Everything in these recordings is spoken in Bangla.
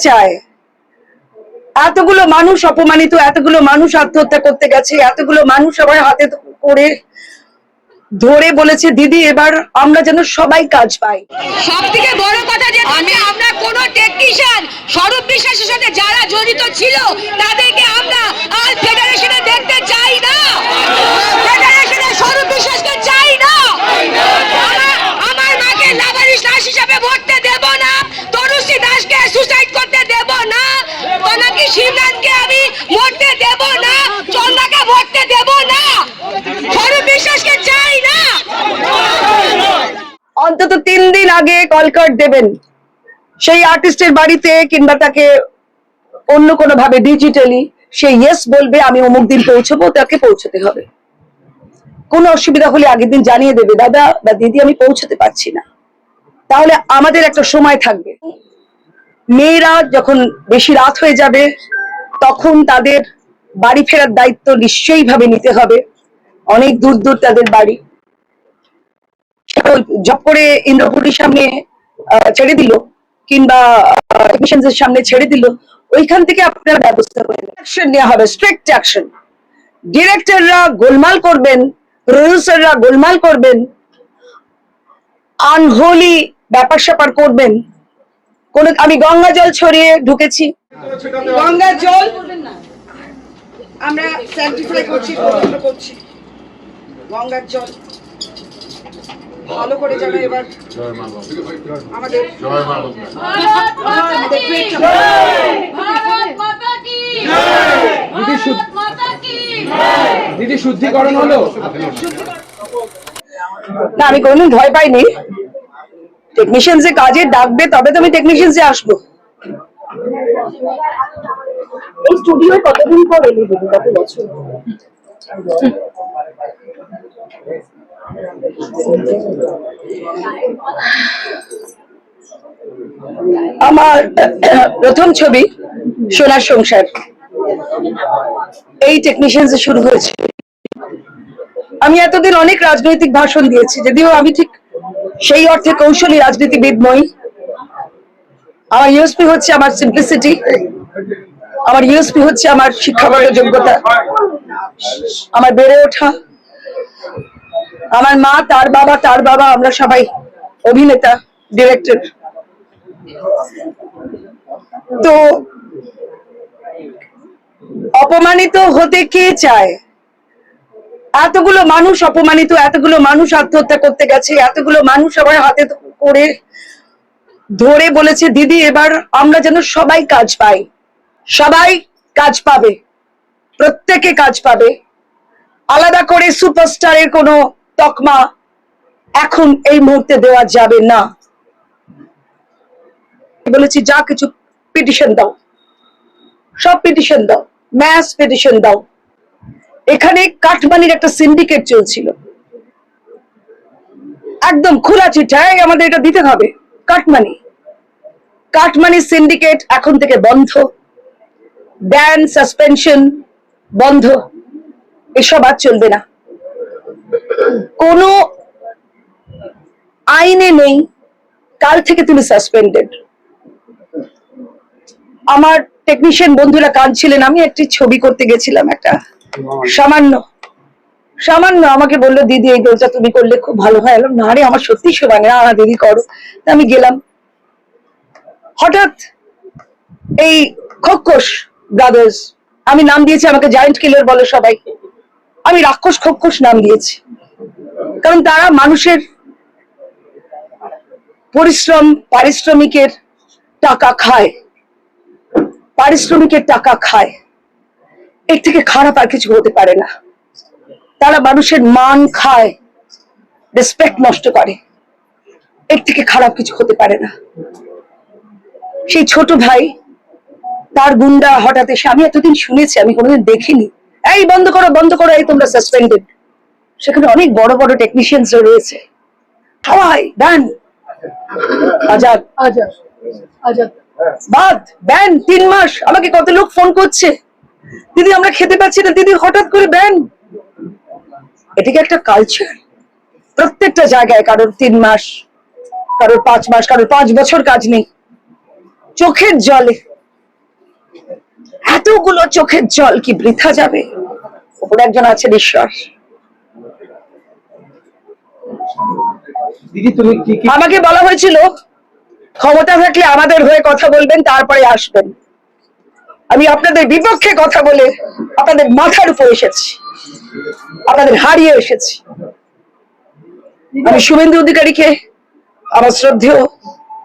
চায় এতগুলো মানুষ অপমানিত, এতগুলো মানুষ আত্মহত্যা করতে গেছে, এতগুলো মানুষ সবাই হাতে করে ধরে বলেছে দিদি এবার আমরা যেন সবাই কাজ পাই। সবথেকে বড় কথা যে আমরা কোন টেকনিশিয়ান স্বরূপ বিশ্বাসের সাথে যারা জড়িত ছিল তাদেরকে আমরা আর ফেডারেশনে দেখতে চাই না। ফেডারেশনে স্বরূপ বিশ্বাসকে চাই না। আমার মাকে লাভারিশ লাশ হিসেবে ভরতে দেব না, তনুশ্রী দাসকে সুসাইড করতে দেব না, তনাকি শিবনাথকে আমি মরতে দেব না, চন্দাকে ভরতে দেব না, স্বরূপ বিশ্বাসকে চাই না। অন্তত 3 দিন আগে কলকাট দেবেন সেই আর্টিস্টের বাড়িতে, কিংবা তাকে অন্য কোনো ভাবে ডিজিটালি সে ইয়েস বলবে আমি অমুক দিন পৌঁছবো, তাকে পৌঁছতে হবে। কোনো অসুবিধা হলে আগের দিন জানিয়ে দেবে দাদা বা দিদি আমি পৌঁছতে পারছি না, তাহলে আমাদের একটা সময় থাকবে। মেয়েরা যখন বেশি রাত হয়ে যাবে তখন তাদের বাড়ি ফেরার দায়িত্ব নিশ্চয়ই ভাবে নিতে হবে। অনেক দূর দূর তাদের বাড়ি, জব করে ইন্দ্রপুরীর সামনে ছেড়ে দিল কিংবা টেকনিশিয়ানদের সামনে ছেড়ে দিল, ওইখান থেকে আপনারা ব্যবস্থা করে অ্যাকশন নেওয়া হবে, স্ট্রিক্ট অ্যাকশন। ডিরেক্টররা গোলমাল করবেন, প্রডিউসাররা গোলমাল করবেন, আনহোলি ব্যাপার স্যাপার করবেন। আমি গঙ্গা জল ছড়িয়ে ঢুকেছি, গঙ্গা জল আমরা স্যানিটাইজ করছি, পবিত্র করছি। গঙ্গার জল ভালো করে যেন এবার আমাদের দিদি শুদ্ধিকরণ হলো না, আমি কোনোদিন ভয় পাইনি। টেকনিশিয়ানস কাজে ডাকবে তবে তো আমি টেকনিশিয়ানসে আসবো। এই স্টুডিও কতদিন পর এলি দিদি? কত বছর? আমার প্রথম ছবি সোনার সংসার এই টেকনিশিয়ানসে শুরু হয়েছে। আমি এতদিন অনেক রাজনৈতিক ভাষণ দিয়েছি, যদিও আমি ঠিক সেই অর্থে কৌশলী রাজনীতিবিদ নই। আমার ইউএসপি হচ্ছে আমার সিম্পলিসিটি, আমার ইউএসপি হচ্ছে আমার শিক্ষাগত যোগ্যতা, আমার বেড়ে ওঠা। আমার মা, তার বাবা আমরা সবাই অভিনেতা, ডিরেক্টর। তো অপমানিত হতে কে চায়? এতগুলো মানুষ অপমানিত, এতগুলো মানুষ আত্মহত্যা করতে গেছে, এতগুলো মানুষ সবাই হাতে করে ধরে বলেছে দিদি এবার আমরা যেন সবাই কাজ পাই। সবাই কাজ পাবে, প্রত্যেকে কাজ পাবে। আলাদা করে সুপারস্টারের কোনো তকমা এখন এই মুহূর্তে দেওয়া যাবে না। বলেছি যা কিছু পিটিশন দাও, সব পিটিশন দাও, ম্যাস পিটিশন দাও। এখানে কাটমানির একটা সিন্ডিকেট চলছিল, একদম খোলা চিঠায় আমাদের এটা দিতে হবে। কাটমানি সিন্ডিকেট এখন থেকে বন্ধ, ব্যান সাসপেনশন বন্ধ, এসব আর চলবে না। কোনো আইনে নেই কাল থেকে তুমি সাসপেন্ডেড। আমার টেকনিশিয়ান বন্ধুরা কাঁদছিলেন। আমি একটি ছবি করতে গেছিলাম, একটা সামান্য আমাকে বললো দিদি এই দোলটা তুমি করলে খুব ভালো হয়। না রে আমার সত্যি শোভা নেই, না দিদি করো। আমি গেলাম, হঠাৎ এই খোকস ব্রাদার্স, আমি নাম দিয়েছি, আমাকে জায়েন্ট কিলার বলে সবাই, আমি রাক্ষস খোকস নাম দিয়েছি। কারণ তারা মানুষের পরিশ্রম, পারিশ্রমিকের টাকা খায়, পারিশ্রমিকের টাকা খায়। এর থেকে খারাপ আর কিছু হতে পারে না। তারা মানুষের মান খায়, রেসপেক্ট নষ্ট করে, এর থেকে খারাপ কিছু হতে পারে না। সেই ছোট ভাই, তার গুন্ডা হঠাৎ এসে, আমি এতদিন শুনেছি, আমি কোনোদিন দেখিনি, এই বন্ধ করো বন্ধ করো, এই তোমরা সাসপেন্ডেড। সেখানে অনেক বড় বড় টেকনিশিয়ানস রয়েছে, হাওয়াই ব্যান, আজাদ আজাদ আজাদ বাদ ব্যান 3 মাস। আমাকে কত লোক ফোন করছে, দিদি আমরা খেতে পাচ্ছি না, দিদি হঠাৎ করে ব্যান। এটাকে একটা কালচার। প্রত্যেকটা জায়গায় কারোর 3 মাস, কারোর 5 মাস, কারোর 5 বছর কাজ নেই। চোখের জলে এতগুলো চোখের জল কি বৃথা যাবে? ওপরে একজন আছেন ঈশ্বর। দিদি তুমি কি কি আমাকে বলা হয়েছিল ক্ষমতা থাকলে আমাদের হয়ে কথা বলবেন, তারপরে আসবেন। আমি আপনাদের বিপক্ষে কথা বলে আপনাদের মাথার উপর এসেছি, আপনাদের হারিয়ে এসেছি। আমি শুভেন্দু অধিকারীকে, আমার শ্রদ্ধেয়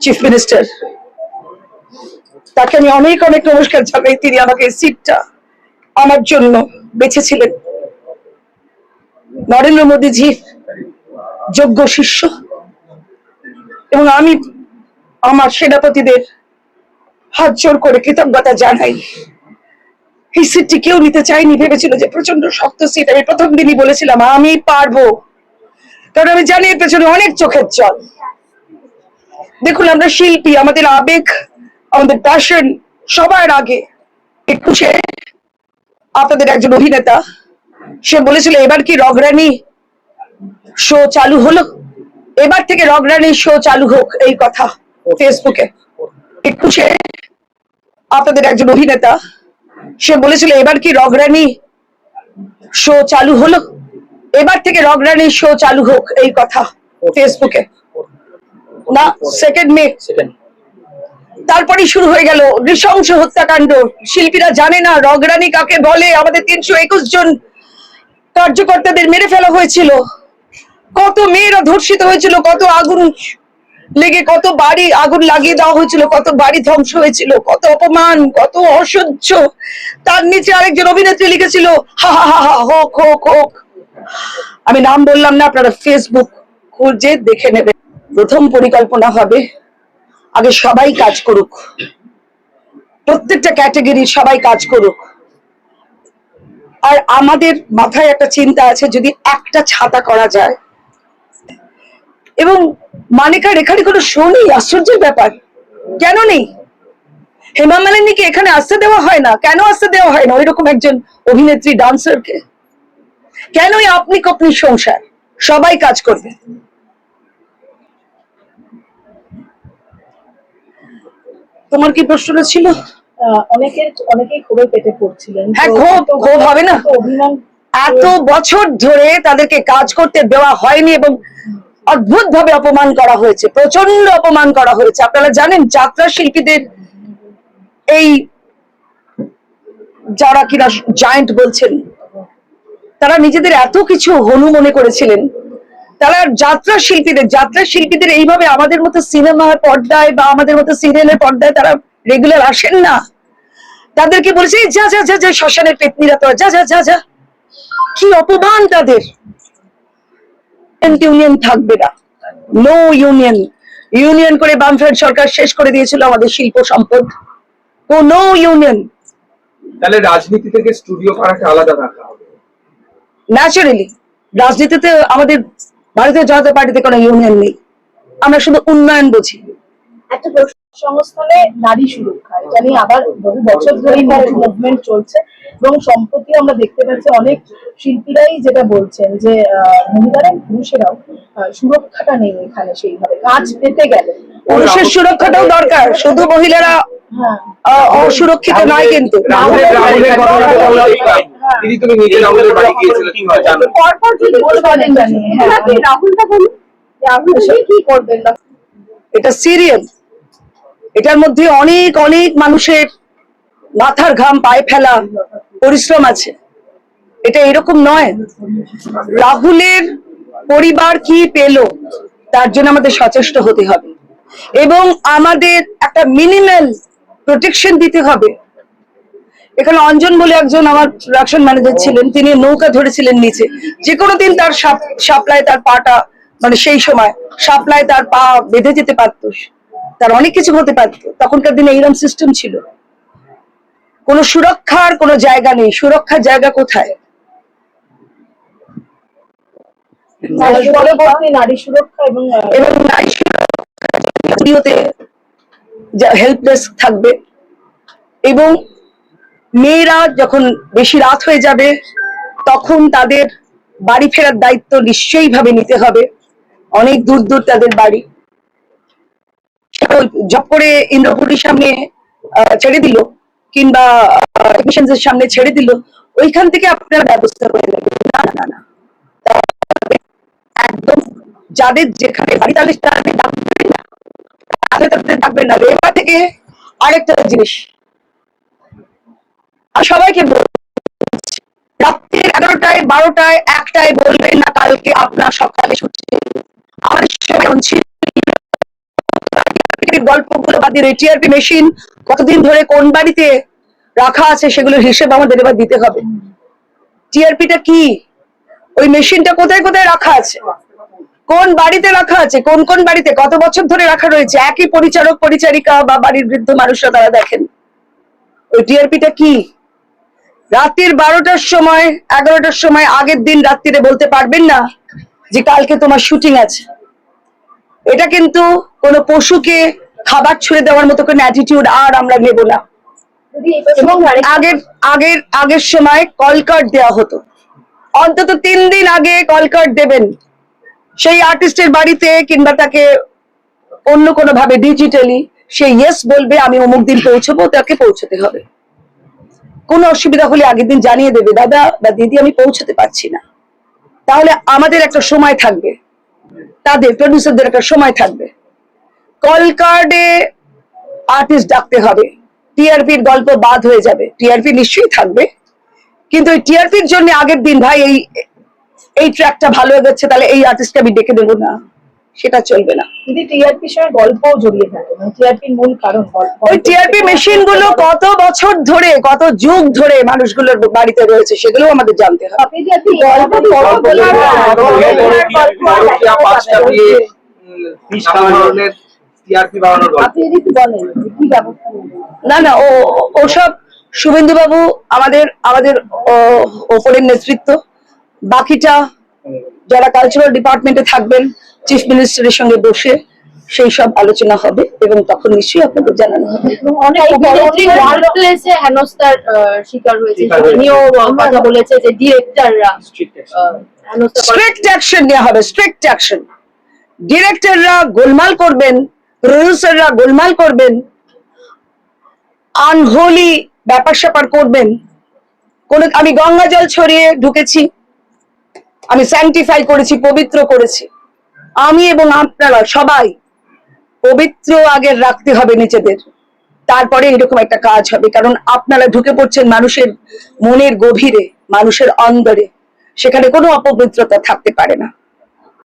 চিফ মিনিস্টার, তাকে আমি অনেক অনেক নমস্কার জানাই। তিনি আমাকে সিটটা আমার জন্য বেছেছিলেন। নরেন্দ্র মোদীজি যোগ্য শিষ্য, এবং আমি আমার সেনাপতিদের হাত জোর করে কৃতজ্ঞতা জানাই। এই সিটটি কেউ নিতে চাইনি, ভেবেছিল যে প্রচন্ড শক্ত সিট। আমি প্রথম দিনই বলেছিলাম আমি পারবো, কারণ আমি জানি এর পেছনে অনেক চোখের জল। দেখুন, আমরা শিল্পী, আমাদের আবেগ, আমাদের প্যাশন সবার আগে। 21-এ আপনাদের একজন অভিনেতা, সে বলেছিল এবার কি রগরানি শো চালু হলো, এবার থেকে রগরানি শো চালু হোক, এই কথা ফেসবুকে। 21-এ আপনাদের একজন অভিনেতা, সে বলেছিল এবার কি রগরানি শো চালু হলো, এবার থেকে রগরানি শো চালু হোক, এই কথা ফেসবুকে। না, 2 মে তারপরে শুরু হয়ে গেল নৃশংস হত্যাকাণ্ড। শিল্পীরা জানে না রগরানি কাকে বলে। আমাদের 321 জন কার্যকর্তাদের মেরে ফেলা হয়েছিল, কত মেয়েরা ধর্ষিত হয়েছিল, কত আগুন লেগে কত বাড়ি আগুন লাগিয়ে দেওয়া হয়েছিল, কত বাড়ি ধ্বংস হয়েছিল, কত অপমান, কত অসহ্য। তার নিচে আরেকজন অভিনেত্রী লিখেছিল হা হা হা হা, হোক হোক হোক। আমি নাম বললাম না, আপনারা ফেসবুক খুঁজে দেখে নেবেন। প্রথম পরিকল্পনা হবে আগে সবাই কাজ করুক, প্রত্যেকটা ক্যাটাগরির সবাই কাজ করুক। আর আমাদের মাথায় একটা চিন্তা আছে, যদি একটা ছাতা করা যায়। এবং মানিকার এখানে কোনো শো নেই, আশ্চর্যের ব্যাপার। কেন নেই? হেমা মালিনীকে এখানে আসতে দেওয়া হয় না কেন? আসতে দেওয়া হয় না ওইরকম একজন অভিনেত্রী, ডান্সারকে? কেন এই আপনি কপনি সংসার? সবাই কাজ করবে। তোমার কি প্রশ্নটা ছিল? অনেকেই ক্ষোভে পেটে পড়ছিলেন। হ্যাঁ, ক্ষোভ হবে না? অভিমান এত বছর ধরে তাদেরকে কাজ করতে দেওয়া হয়নি এবং অদ্ভুত ভাবে অপমান করা হয়েছে, প্রচন্ড অপমান করা হয়েছে। আপনারা জানেন যাত্রা শিল্পীদের এই যারা কিনা জায়ান্ট বলছেন, তারা নিজেদের এত কিছু হনু মনে করেছিলেন। তারা যাত্রা শিল্পীদের এইভাবে আমাদের মতো সিনেমার পর্দায় বা আমাদের মতো সিরিয়ালের পর্দায় তারা রেগুলার আসেন না। তাদেরকে বলেছে যা যা যা যা শ্মশানের পেতনিরা, তো যা যা যা যা। কি অপমান তাদের! ইউনিয়ন থাকবে না, নো ইউনিয়ন। ইউনিয়ন করে বামফ্রন্ট সরকার শেষ করে দিয়েছিল আমাদের শিল্প সম্পদ। No union. তাহলে রাজনীতি থেকে স্টুডিও পাড়াকে আলাদা রাখা হবে? ন্যাচারালি রাজনীতিতে আমাদের ভারতীয় জনতা পার্টিতে কোনো ইউনিয়ন নেই, আমরা শুধু উন্নয়ন বুঝি। একটা সংস্থানে নারী সুরক্ষা, এটা নিয়ে আবার বহু বছর ধরেই মুভমেন্ট চলছে, এবং সম্প্রতি আমরা দেখতে পাচ্ছি অনেক শিল্পীরাই যেটা বলছেন যে মহিলারা পুরুষেরাও সুরক্ষাটা নেই এখানে সেইভাবে কাজ পেতে গেলে। পুরুষের সুরক্ষাটাও দরকার, শুধু মহিলারা অসুরক্ষিত নয় কিন্তু। দিদি তুমি নিজে রাহুলের বাড়ি গিয়েছিলে, কি হয় জানো? পরপর যদি বলবেন জানিয়ে রাহুলটা বলুন, রাহুল কি করবেন না। এটা সিরিয়াল, এটার মধ্যে অনেক অনেক মানুষের মাথার ঘাম, পায়ে ফেলা পরিশ্রম আছে। এটা এরকম নয়। রাহুলের পরিবার কি পেল তার জন্য আমাদের সচেষ্ট হতে হবে, এবং আমাদের একটা মিনিমাল প্রোটেকশন দিতে হবে। এখানে অঞ্জন বলে একজন আমার প্রোডাকশন ম্যানেজার ছিলেন, তিনি নৌকা ধরেছিলেন নিচে। যে কোনো দিন তার সাপ্লাই, তার পাটা, মানে সেই সময় সাপ্লাই তার পা বেঁধে যেতে পারত, তার অনেক কিছু হতে পারত। তখনকার দিনে এইরকম সিস্টেম ছিল। কোনো সুরক্ষার কোনো জায়গা নেই। সুরক্ষার জায়গা কোথায়? নারী সুরক্ষা এবং নারী সুরক্ষাতে হেল্প ডেস্ক থাকবে, এবং মেয়েরা যখন বেশি রাত হয়ে যাবে তখন তাদের বাড়ি ফেরার দায়িত্ব নিশ্চয়ই ভাবে নিতে হবে। অনেক দূর দূর তাদের বাড়ি, জব করে ইন্দ্রপুরীর সামনে ছেড়ে দিল, কিংবা টেকনিশিয়ানদের সামনে ছেড়ে দিল, ওইখান থেকে আপনারা ব্যবস্থা করে নেবেন। না না না, একদম যাদের যেখানে বাড়ি তাদের ডাকবেন না, তাদের ডাকবেন না। এবার থেকে আরেকটা জিনিস আর সবাইকে রাত্রি 11টায় 12টায় 1টায় বলবেন না কালকে আপনার সকালে ছুটি। আমাদের সময় ছিল গল্পগুলো বাদ দিয়ে টিআরপি মেশিন কতদিন ধরে কোন বাড়িতে রাখা আছে সেগুলোর হিসেব আমাদের এবার দিতে হবে। টিআরপিটা কি, ওই মেশিনটা কোথায় কোথায় রাখা আছে, কোন বাড়িতে রাখা আছে, কোন কোন বাড়িতে কত বছর ধরে রাখা রয়েছে, একই পরিচারক পরিচারিকা বা বাড়ির বৃদ্ধ মানুষরা তারা দেখেন। ওই টিআরপিটা কি, রাত্রির 12টার সময় 11টার সময় আগের দিন রাত্রিরে বলতে পারবেন না যে কালকে তোমার শুটিং আছে। এটা কিন্তু কোনো পশুকে খাবার ছুঁড়ে দেওয়ার মতো কোনো অ্যাটিটিউড আর আমরা নেব না। এবং আগের সময় কল কার্ড দেওয়া হতো, অন্তত 3 দিন আগে কল কার্ড দেবেন সেই আর্টিস্টের বাড়িতে, কিংবা তাকে অন্য কোনো ভাবে ডিজিটালি সে ইয়েস বলবে আমি অমুক দিন পৌঁছবো, তাকে পৌঁছতে হবে। কোনো অসুবিধা হলে আগের দিন জানিয়ে দেবে, দাদা বা দিদি আমি পৌঁছতে পারছি না। তাহলে আমাদের একটা সময় থাকবে, তাদের প্রডিউসারদের একটা সময় থাকবে। কল কার্ডে আর্টিস্ট ডাকতে হবে, টিআরপির গল্প বাদ হয়ে যাবে। টিআরপি নিশ্চয়ই থাকবে, কিন্তু ওই টিআরপির জন্য আগের দিন ভাই এই ট্র্যাকটা ভালো হয়ে যাচ্ছে তাহলে এই আর্টিস্টকে আমি ডেকে দেবো না, সেটা চলবে না। যদি টিআরপির সঙ্গে গল্পও জড়িয়ে থাকে, মানে টিআরপির মূল কারণ ওই টিআরপি মেশিন গুলো কত বছর ধরে কত যুগ ধরে মানুষগুলোর বাড়িতে রয়েছে সেগুলো আমাদের জানতে হবে। আপনি যে আপনি গল্প আপনি যদি একটু বলেন কি ব্যবস্থা নেবেন? না না, ওসব শুভেন্দু বাবু আমাদের ওপরের নেতৃত্ব, বাকিটা যারা কালচারাল ডিপার্টমেন্টে থাকবেন চিফ মিনিস্টারের সঙ্গে বসে সেই সব আলোচনা হবে এবং তখন নিশ্চয়ই আপনাদের জানানো হবে। অনেক অভিনেত্রী ওয়ার্কপ্লেসে হেনস্থার শিকার হয়েছে, তিনিও কথা বলেছে যে ডিরেক্টররা স্ট্রিক্ট অ্যাকশন নেওয়া হবে, স্ট্রিক্ট অ্যাকশন। ডিরেক্টররা গোলমাল করবেন, প্রডিউসাররা গোলমাল করবেন, আনহোলি ব্যাপার স্যাপার করবেন। আমি গঙ্গা জল ছড়িয়ে ঢুকেছি, আমি স্যাংটিফাই করেছি, পবিত্র করেছি। আমি এবং আপনারা সবাই পবিত্র আগে রাখতে হবে নিজেদের, তারপরে এরকম একটা কাজ হবে। কারণ আপনারা ঢুকে পড়ছেন মানুষের মনের গভীরে, মানুষের অন্তরে, সেখানে কোনো অপবিত্রতা থাকতে পারে না।